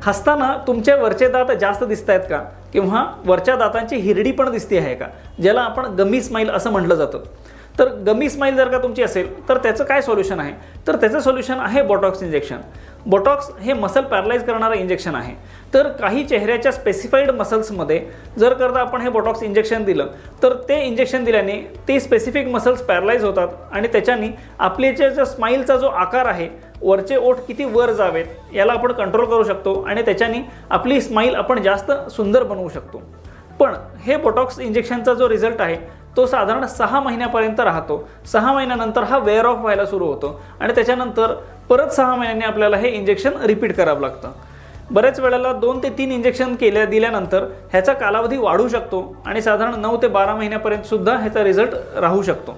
हसताना तुमचे वरचे दात जास्त दिसत आहेत का किंवा वरच्या दातांची हिरडी पण दिसते आहे का, ज्याला आपण गमी स्माईल असं म्हटलं जातं. तर गमी स्माईल जर का तुमची असेल तर त्याचं काय सोल्युशन आहे, तर त्याचं सोल्युशन आहे बोटॉक्स इंजेक्शन. बोटॉक्स हे मसल पॅरलाइज करणारं इंजेक्शन आहे. तर काही चेहऱ्याच्या स्पेसिफाईड मसल्समध्ये जर करता आपण हे बोटॉक्स इंजेक्शन दिलं तर ते इंजेक्शन दिल्याने ते स्पेसिफिक मसल्स पॅरलाइज होतात आणि त्याच्याने आपले जे स्माईलचा जो आकार आहे, वरचे ओठ किती वर जावेत याला आपण कंट्रोल करू शकतो आणि त्याच्याने आपली स्माईल आपण जास्त सुंदर बनवू शकतो. पण हे बोटॉक्स इंजेक्शनचा जो रिझल्ट आहे तो साधारण 6 महिन्यापर्यंत राहतो. 6 महिन्यानंतर हा वेअर ऑफ व्हायला सुरू होतो आणि त्याच्यानंतर परत 6 महिन्यांनी आपल्याला हे इंजेक्शन रिपीट करावं लागतं. बऱ्याच वेळेला 2 ते 3 इंजेक्शन दिल्यानंतर ह्याचा कालावधी वाढू शकतो आणि साधारण 9 ते 12 महिन्यापर्यंत सुद्धा ह्याचा रिझल्ट राहू शकतो.